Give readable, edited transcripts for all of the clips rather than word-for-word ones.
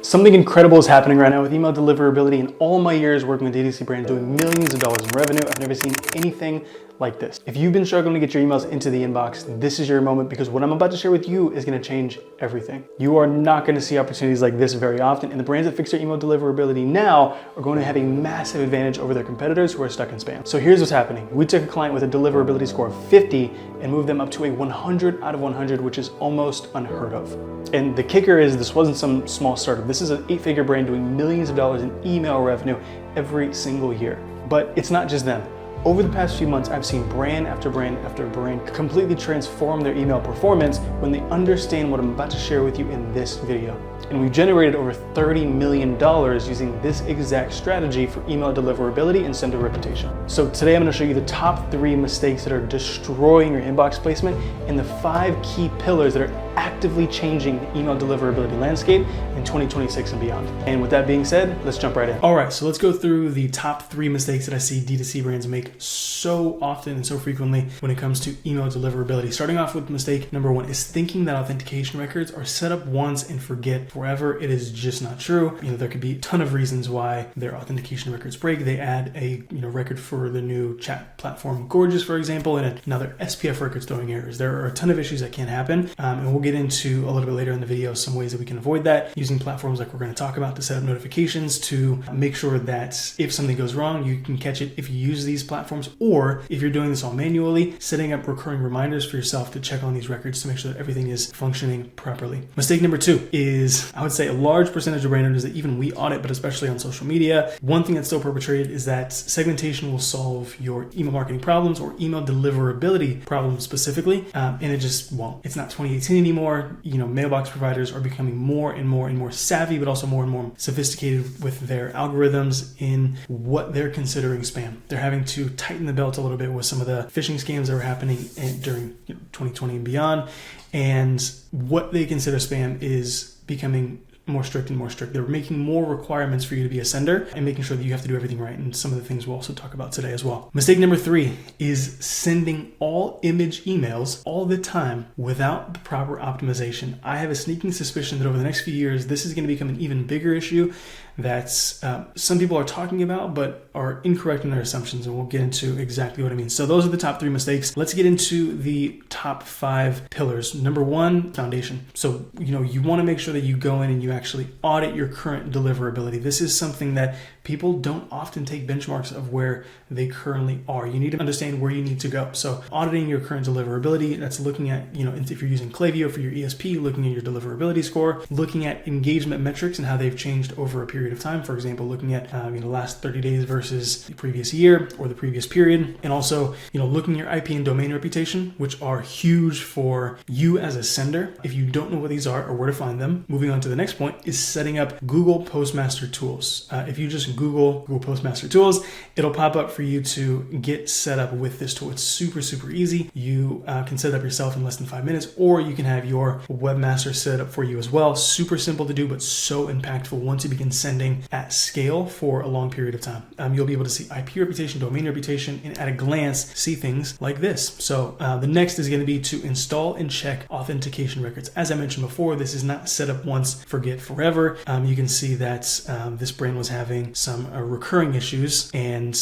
Something incredible is happening right now with email deliverability. In all my years working with DTC brands doing millions of dollars in revenue, I've never seen anything like this. If you've been struggling to get your emails into the inbox, this is your moment, because what I'm about to share with you is going to change everything. You are not going to see opportunities like this very often, and the brands that fix their email deliverability now are going to have a massive advantage over their competitors who are stuck in spam. So here's what's happening. We took a client with a deliverability score of 50 and moved them up to a 100 out of 100, which is almost unheard of. And the kicker is this wasn't some small startup. This is an 8-figure brand doing millions of dollars in email revenue every single year. But it's not just them. Over the past few months, I've seen brand after brand after brand completely transform their email performance when they understand what I'm about to share with you in this video. And we've generated over $30 million using this exact strategy for email deliverability and sender reputation. So today I'm going to show you the top 3 mistakes that are destroying your inbox placement and the 5 key pillars that are actively changing the email deliverability landscape in 2026 and beyond. And with that being said, let's jump right in. All right, so let's go through the top 3 mistakes that I see D2C brands make so often and so frequently when it comes to email deliverability. Starting off with mistake number 1 is thinking that authentication records are set up once and forget forever. It is just not true. There could be a ton of reasons why their authentication records break. They add a record for the new chat platform Gorgeous, for example, and now their SPF records throwing errors. There are a ton of issues that can happen, and we'll get into a little bit later in the video some ways that we can avoid that using platforms like we're going to talk about to set up notifications to make sure that if something goes wrong, you can catch it if you use these platforms, or if you're doing this all manually, setting up recurring reminders for yourself to check on these records to make sure that everything is functioning properly. Mistake number 2 is, I would say, a large percentage of brand owners that even we audit, but especially on social media, one thing that's still perpetrated is that segmentation will solve your email marketing problems or email deliverability problems specifically, and it just won't. It's not 2018 anymore. Mailbox providers are becoming more and more savvy, but also more and more sophisticated with their algorithms in what they're considering spam. They're having to tighten the belt a little bit with some of the phishing scams that were happening during 2020 and beyond, and what they consider spam is becoming more strict and more strict. They're making more requirements for you to be a sender and making sure that you have to do everything right, and some of the things we'll also talk about today as well. Mistake number 3 is sending all image emails all the time without the proper optimization. I have a sneaking suspicion that over the next few years, this is going to become an even bigger issue that some people are talking about but are incorrect in their assumptions, and we'll get into exactly what I mean. So those are the top 3 mistakes. Let's get into the top 5 pillars. Number 1, foundation. So you want to make sure that you go in and you actually audit your current deliverability. This is something that people don't often take benchmarks of where they currently are. You need to understand where you need to go. So auditing your current deliverability, that's looking at, if you're using Klaviyo for your ESP, looking at your deliverability score, looking at engagement metrics and how they've changed over a period of time. For example, looking at last 30 days versus the previous year or the previous period. And also, looking at your IP and domain reputation, which are huge for you as a sender. If you don't know what these are or where to find them, moving on to the next point is setting up Google Postmaster Tools. If you just Google Postmaster Tools, it'll pop up for you to get set up with this tool. It's super easy. You can set it up yourself in less than 5 minutes, or you can have your webmaster set up for you as well. Super simple to do, but so impactful once you begin sending at scale for a long period of time. You'll be able to see IP reputation, domain reputation, and at a glance, see things like this. So the next is going to be to install and check authentication records. As I mentioned before, this is not set up once, forget forever. You can see that this brand was having some recurring issues, and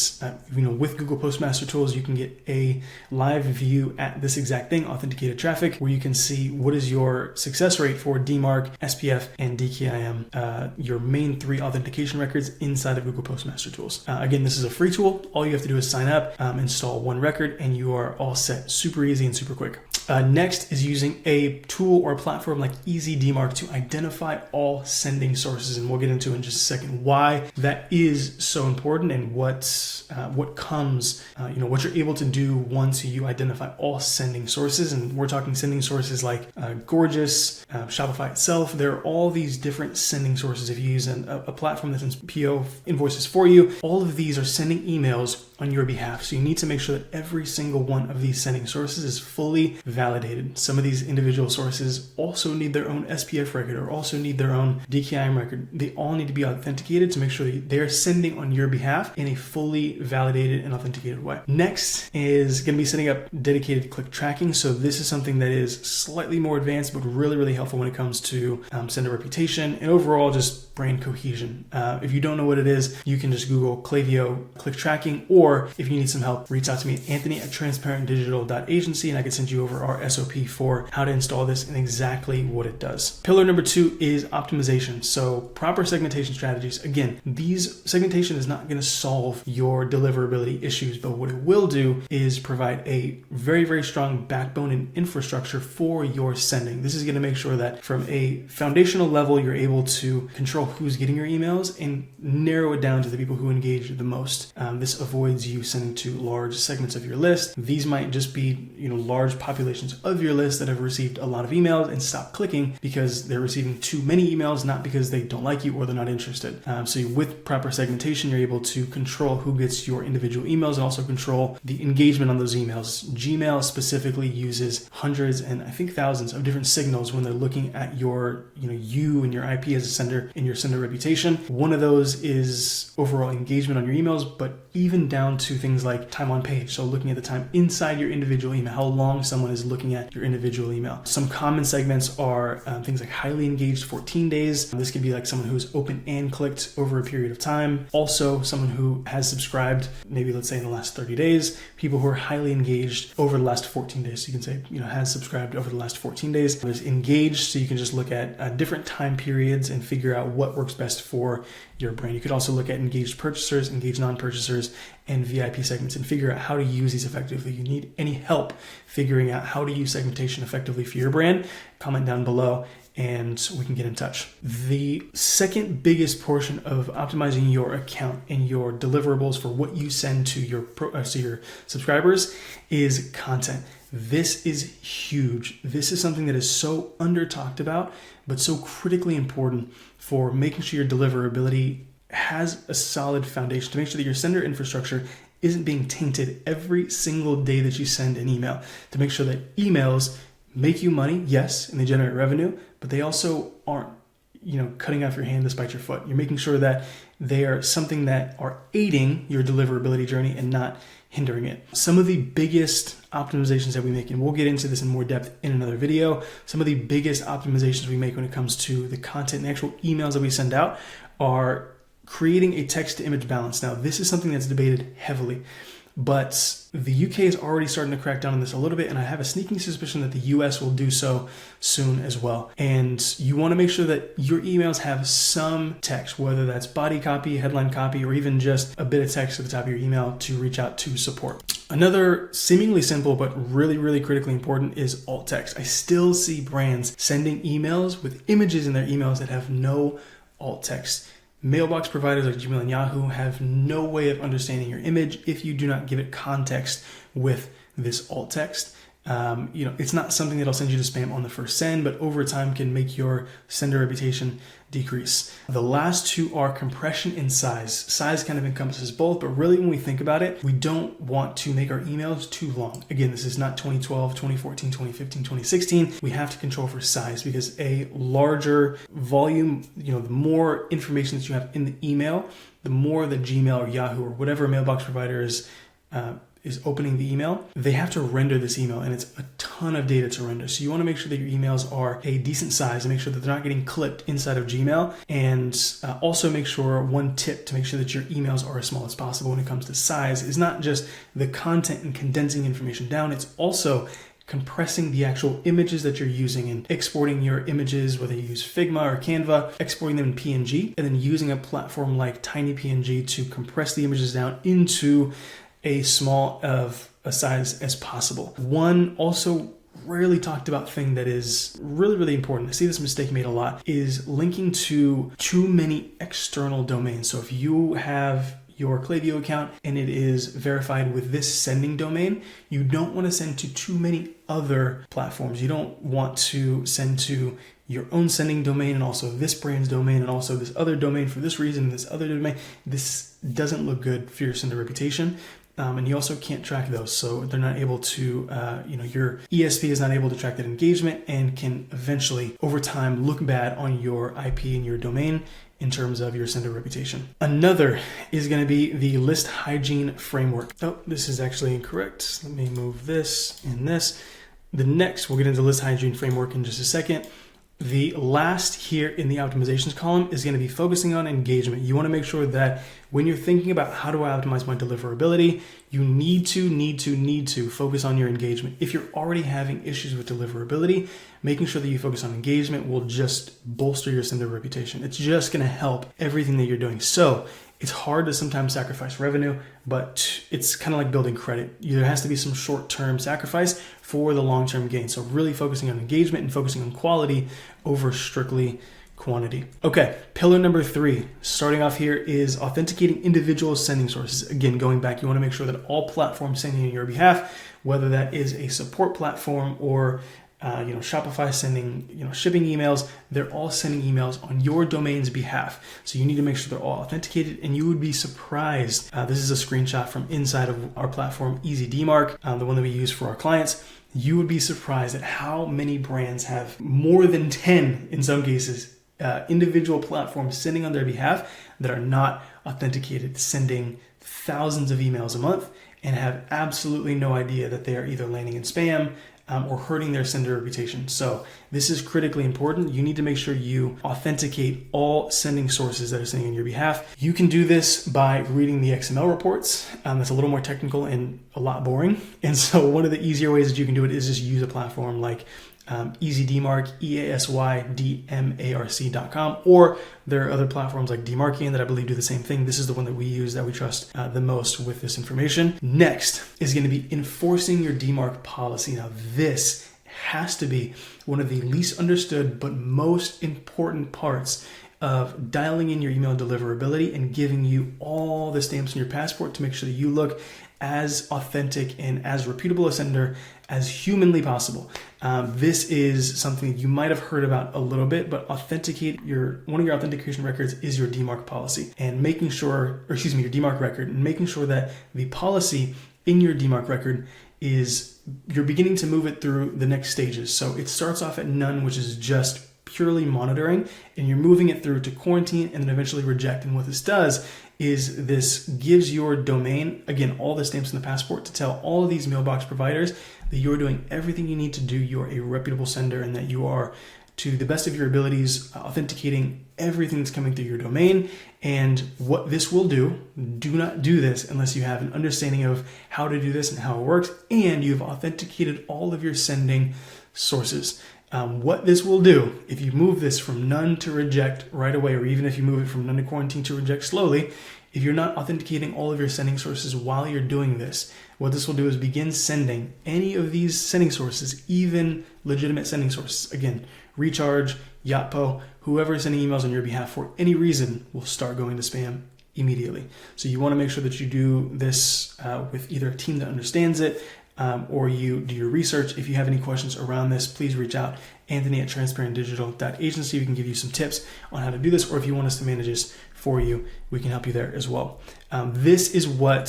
with Google Postmaster Tools, you can get a live view at this exact thing, authenticated traffic, where you can see what is your success rate for DMARC, SPF, and DKIM, your main 3 authentication records inside of Google Postmaster Tools. Again, this is a free tool. All you have to do is sign up, install 1 record, and you are all set. Super easy and super quick. Next is using a tool or a platform like EasyDMARC to identify all sending sources, and we'll get into in just a second why that is so important and what comes, what you're able to do once you identify all sending sources. And we're talking sending sources like Gorgeous, Shopify itself. There are all these different sending sources. If you use a platform that sends PO invoices for you, all of these are sending emails on your behalf. So you need to make sure that every single one of these sending sources is fully validated. Some of these individual sources also need their own SPF record or also need their own DKIM record. They all need to be authenticated to make sure that they're sending on your behalf in a fully validated and authenticated way. Next is going to be setting up dedicated click tracking. So this is something that is slightly more advanced, but really, really helpful when it comes to sender reputation and overall just brand cohesion. If you don't know what it is, you can just Google Klaviyo click tracking, or if you need some help, reach out to me at Anthony@transparentdigital.agency and I can send you over our SOP for how to install this and exactly what it does. Pillar number 2 is optimization. So proper segmentation strategies. Again, these segmentation is not going to solve your deliverability issues, but what it will do is provide a very, very strong backbone and infrastructure for your sending. This is going to make sure that from a foundational level, you're able to control who's getting your emails and narrow it down to the people who engage the most. This avoids you sending to large segments of your list. These might just be, large populations of your list that have received a lot of emails and stop clicking because they're receiving too many emails, not because they don't like you or they're not interested. So with proper segmentation, you're able to control who gets your individual emails and also control the engagement on those emails. Gmail specifically uses hundreds and I think thousands of different signals when they're looking at your, you and your IP as a sender and your sender reputation. One of those is overall engagement on your emails, but even down to things like time on page. So looking at the time inside your individual email, how long someone is looking at your individual email. Some common segments are things like highly engaged 14 days. This could be like someone who's opened and clicked over a period of time. Also someone who has subscribed, maybe let's say in the last 30 days, people who are highly engaged over the last 14 days. So you can say, has subscribed over the last 14 days. There's engaged, so you can just look at different time periods and figure out what works best for your brand. You could also look at engaged purchasers, engaged non-purchasers, and VIP segments and figure out how to use these effectively. You need any help figuring out how to use segmentation effectively for your brand, comment down below and we can get in touch. The second biggest portion of optimizing your account and your deliverables for what you send to your subscribers is content. This is huge. This is something that is so under talked about, but so critically important for making sure your deliverability has a solid foundation, to make sure that your sender infrastructure isn't being tainted every single day that you send an email, to make sure that emails make you money, yes, and they generate revenue, but they also aren't, cutting off your hand to spite your foot. You're making sure that they are something that are aiding your deliverability journey and not hindering it. Some of the biggest optimizations that we make, and we'll get into this in more depth in another video, some of the biggest optimizations we make when it comes to the content and the actual emails that we send out are creating a text to image balance. Now, this is something that's debated heavily, but the UK is already starting to crack down on this a little bit, and I have a sneaking suspicion that the US will do so soon as well. And you want to make sure that your emails have some text, whether that's body copy, headline copy, or even just a bit of text at the top of your email to reach out to support. Another seemingly simple but really, really critically important is alt text. I still see brands sending emails with images in their emails that have no alt text. Mailbox providers like Gmail and Yahoo have no way of understanding your image if you do not give it context with this alt text. It's not something that'll send you to spam on the first send, but over time can make your sender reputation decrease. The last two are compression and size. Size kind of encompasses both, but really when we think about it, we don't want to make our emails too long. Again, this is not 2012, 2014, 2015, 2016. We have to control for size because a larger volume, the more information that you have in the email, the more the Gmail or Yahoo or whatever mailbox provider is opening the email, they have to render this email, and it's a ton of data to render. So you want to make sure that your emails are a decent size and make sure that they're not getting clipped inside of Gmail. And also make sure, one tip to make sure that your emails are as small as possible when it comes to size is not just the content and condensing information down, it's also compressing the actual images that you're using and exporting your images, whether you use Figma or Canva, exporting them in PNG, and then using a platform like TinyPNG to compress the images down into a small of a size as possible. One also rarely talked about thing that is really, really important, I see this mistake made a lot, is linking to too many external domains. So if you have your Klaviyo account and it is verified with this sending domain, you don't want to send to too many other platforms. You don't want to send to your own sending domain and also this brand's domain and also this other domain for this reason and this other domain. This doesn't look good for your sender reputation. And you also can't track those. So they're not able to, your ESP is not able to track that engagement and can eventually, over time, look bad on your IP and your domain in terms of your sender reputation. Another is going to be the list hygiene framework. Oh, this is actually incorrect. Let me move this and this. The next, we'll get into list hygiene framework in just a second. The last here in the optimizations column is going to be focusing on engagement. You want to make sure that when you're thinking about how do I optimize my deliverability, you need to focus on your engagement. If you're already having issues with deliverability, making sure that you focus on engagement will just bolster your sender reputation. It's just going to help everything that you're doing. So it's hard to sometimes sacrifice revenue, but it's kind of like building credit. There has to be some short-term sacrifice for the long-term gain. So really focusing on engagement and focusing on quality over strictly quantity. Okay, pillar number 3, starting off here, is authenticating individual sending sources. Again, going back, you want to make sure that all platforms sending on your behalf, whether that is a support platform or Shopify sending, shipping emails, they're all sending emails on your domain's behalf. So you need to make sure they're all authenticated, and you would be surprised. This is a screenshot from inside of our platform, EasyDmark, the one that we use for our clients. You would be surprised at how many brands have more than 10, in some cases, individual platforms sending on their behalf that are not authenticated, sending thousands of emails a month and have absolutely no idea that they are either landing in spam, or hurting their sender reputation. So this is critically important. You need to make sure you authenticate all sending sources that are sending on your behalf. You can do this by reading the XML reports. That's a little more technical and a lot boring. And so one of the easier ways that you can do it is just use a platform like EasyDmark, EASYDMARC.com, or there are other platforms like Dmarkian that I believe do the same thing. This is the one that we use, that we trust the most with this information. Next is going to be enforcing your DMARC policy. Now this has to be one of the least understood but most important parts of dialing in your email deliverability and giving you all the stamps in your passport to make sure that you look as authentic and as reputable a sender as humanly possible. This is something you might have heard about a little bit, but one of your authentication records is your DMARC policy, and your DMARC record, and making sure that the policy in your DMARC record is, you're beginning to move it through the next stages. So it starts off at none, which is just purely monitoring, and you're moving it through to quarantine and then eventually reject. And what this does is this gives your domain, again, all the stamps in the passport to tell all of these mailbox providers that you're doing everything you need to do. You're a reputable sender, and that you are, to the best of your abilities, authenticating everything that's coming through your domain. And what this will do not do this unless you have an understanding of how to do this and how it works, and you've authenticated all of your sending sources. What this will do, if you move this from none to reject right away, or even if you move it from none to quarantine to reject slowly, if you're not authenticating all of your sending sources while you're doing this, what this will do is begin sending any of these sending sources, even legitimate sending sources. Again, Recharge, Yotpo, whoever is sending emails on your behalf for any reason will start going to spam immediately. So you want to make sure that you do this with either a team that understands it, or you do your research. If you have any questions around this, please reach out. Anthony at transparentdigital.agency. We can give you some tips on how to do this, or if you want us to manage this for you, we can help you there as well. This is what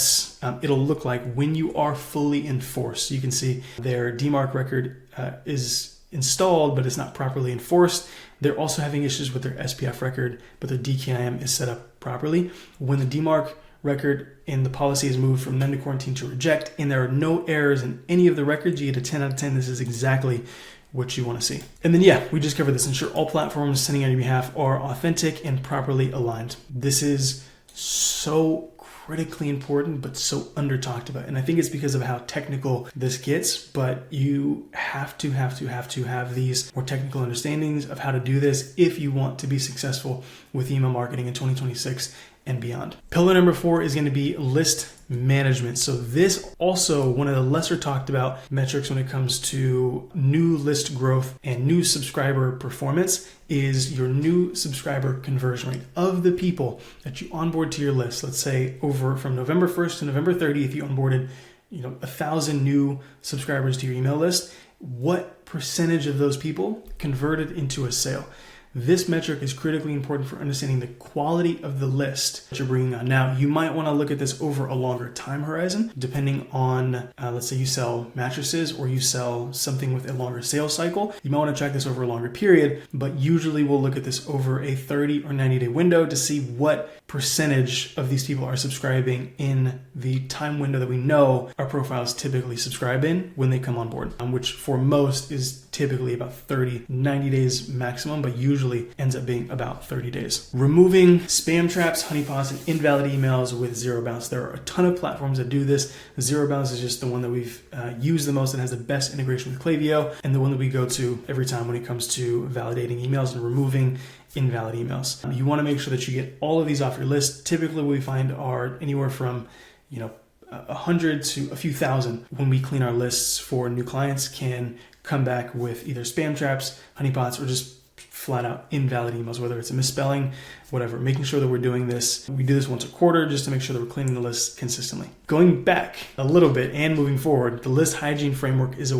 it'll look like when you are fully enforced. So you can see their DMARC record is installed, but it's not properly enforced. They're also having issues with their SPF record, but their DKIM is set up properly. When the DMARC record and the policy is moved from none to quarantine to reject, and there are no errors in any of the records, you get a 10 out of 10. This is exactly what you want to see. And then, we just covered this. Ensure all platforms sending on your behalf are authentic and properly aligned. This is so critically important, but so under talked about. And I think it's because of how technical this gets, but you have to have these more technical understandings of how to do this if you want to be successful with email marketing in 2026 and beyond. Pillar number 4 is going to be list management. So this also one of the lesser talked about metrics when it comes to new list growth and new subscriber performance is your new subscriber conversion rate. Of the people that you onboard to your list, let's say over from November 1st to November 30th, you onboarded 1,000 new subscribers to your email list, what percentage of those people converted into a sale? This metric is critically important for understanding the quality of the list that you're bringing on. Now, you might want to look at this over a longer time horizon, depending on, let's say you sell mattresses or you sell something with a longer sales cycle. You might want to track this over a longer period, but usually we'll look at this over a 30 or 90-day window to see what percentage of these people are subscribing in the time window that we know our profiles typically subscribe in when they come on board, which for most is typically about 30, 90 days maximum, but usually ends up being about 30 days. Removing spam traps, honeypots, and invalid emails with zero bounce. There are a ton of platforms that do this. Zero bounce is just the one that we've used the most and has the best integration with Klaviyo, and the one that we go to every time when it comes to validating emails and removing invalid emails. You want to make sure that you get all of these off your list. Typically what we find are anywhere from 100 to a few thousand when we clean our lists for new clients can come back with either spam traps, honeypots, or just flat out invalid emails, whether it's a misspelling, whatever. Making sure that we're doing this. We do this once a quarter just to make sure that we're cleaning the list consistently. Going back a little bit and moving forward, the list hygiene framework is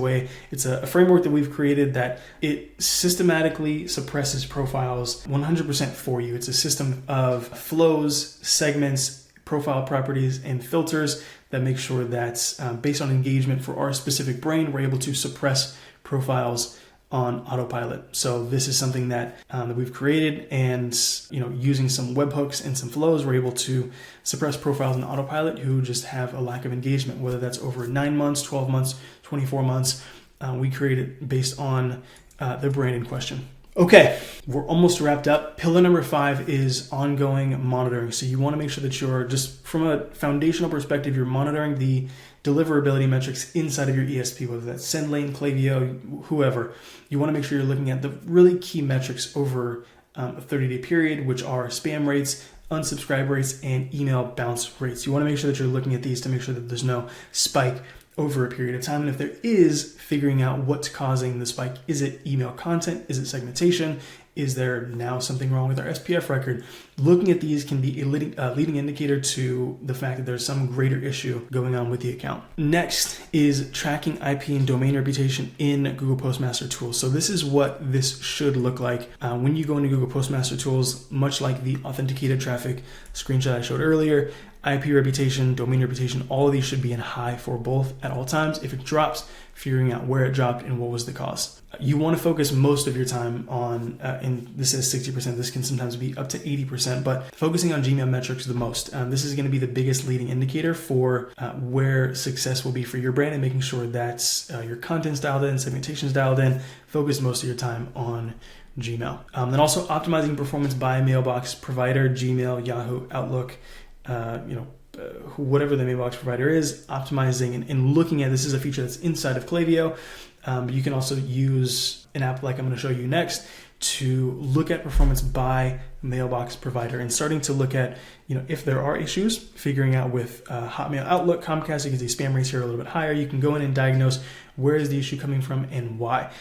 it's a framework that we've created that it systematically suppresses profiles 100% for you. It's a system of flows, segments, profile properties, and filters that make sure that based on engagement for our specific brain, we're able to suppress profiles on autopilot. So this is something that we've created, and using some webhooks and some flows, we're able to suppress profiles on autopilot who just have a lack of engagement, whether that's over 9 months, 12 months, 24 months. We create it based on the brand in question. Okay, we're almost wrapped up. Pillar number 5 is ongoing monitoring. So you want to make sure that you're just from a foundational perspective, you're monitoring the deliverability metrics inside of your ESP, whether that's SendLane, Klaviyo, whoever. You want to make sure you're looking at the really key metrics over a 30-day period, which are spam rates, unsubscribe rates, and email bounce rates. You want to make sure that you're looking at these to make sure that there's no spike over a period of time. And if there is, figuring out what's causing the spike. Is it email content? Is it segmentation? Is there now something wrong with our SPF record? Looking at these can be a leading indicator to the fact that there's some greater issue going on with the account. Next is tracking IP and domain reputation in Google Postmaster Tools. So this is what this should look like when you go into Google Postmaster Tools, much like the authenticated traffic screenshot I showed earlier. IP reputation, domain reputation, all of these should be in high for both at all times. If it drops, figuring out where it dropped and what was the cause. You want to focus most of your time on, and this is 60%, this can sometimes be up to 80%, but focusing on Gmail metrics the most. This is going to be the biggest leading indicator for where success will be for your brand, and making sure that your content's dialed in, segmentation's dialed in. Focus most of your time on Gmail. Then also optimizing performance by mailbox provider, Gmail, Yahoo, Outlook, whatever the mailbox provider is, optimizing and looking at, this is a feature that's inside of Klaviyo. But you can also use an app like I'm going to show you next to look at performance by mailbox provider and starting to look at, if there are issues, figuring out with Hotmail, Outlook, Comcast, you can see spam rates here are a little bit higher. You can go in and diagnose where is the issue coming from and why.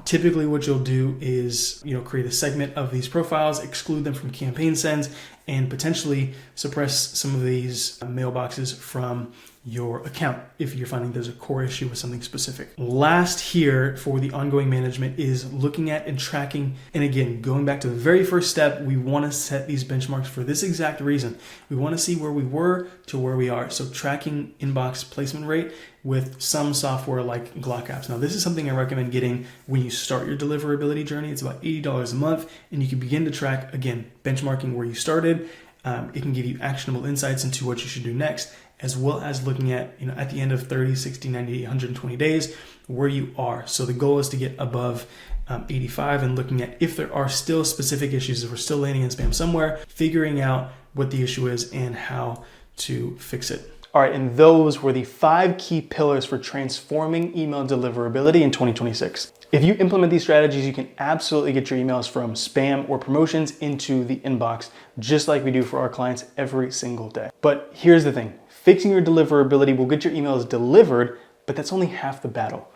Typically what you'll do is, create a segment of these profiles, exclude them from campaign sends, and potentially suppress some of these mailboxes from your account if you're finding there's a core issue with something specific. Last here for the ongoing management is looking at and tracking. And again, going back to the very first step, we want to set these benchmarks for this exact reason. We want to see where we were to where we are. So tracking inbox placement rate with some software like Glock apps. Now, this is something I recommend getting when you start your deliverability journey. It's about $80 a month, and you can begin to track, again, benchmarking where you started. It can give you actionable insights into what you should do next, as well as looking at, at the end of 30, 60, 90, 120 days, where you are. So the goal is to get above 85 and looking at if there are still specific issues, if we're still landing in spam somewhere, figuring out what the issue is and how to fix it. All right, and those were the 5 key pillars for transforming email deliverability in 2026. If you implement these strategies, you can absolutely get your emails from spam or promotions into the inbox, just like we do for our clients every single day. But here's the thing, fixing your deliverability will get your emails delivered, but that's only half the battle.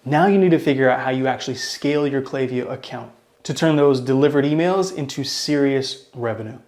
Now you need to figure out how you actually scale your Klaviyo account to turn those delivered emails into serious revenue.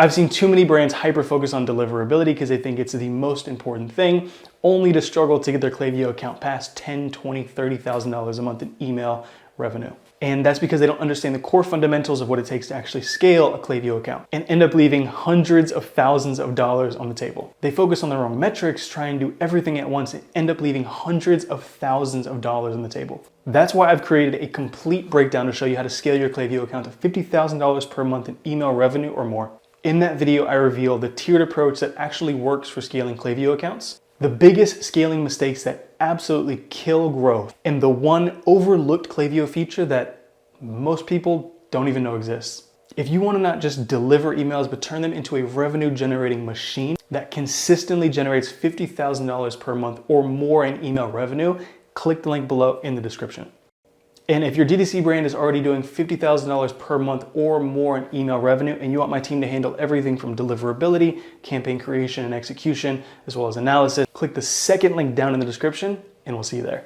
I've seen too many brands hyper-focus on deliverability because they think it's the most important thing, only to struggle to get their Klaviyo account past $10,000, $20,000, $30,000 a month in email revenue. And that's because they don't understand the core fundamentals of what it takes to actually scale a Klaviyo account and end up leaving hundreds of thousands of dollars on the table. They focus on the wrong metrics, try and do everything at once, and end up leaving hundreds of thousands of dollars on the table. That's why I've created a complete breakdown to show you how to scale your Klaviyo account to $50,000 per month in email revenue or more. In that video, I reveal the tiered approach that actually works for scaling Klaviyo accounts, the biggest scaling mistakes that absolutely kill growth, and the one overlooked Klaviyo feature that most people don't even know exists. If you want to not just deliver emails, but turn them into a revenue generating machine that consistently generates $50,000 per month or more in email revenue, click the link below in the description. And if your DTC brand is already doing $50,000 per month or more in email revenue, and you want my team to handle everything from deliverability, campaign creation and execution, as well as analysis, click the second link down in the description, and we'll see you there.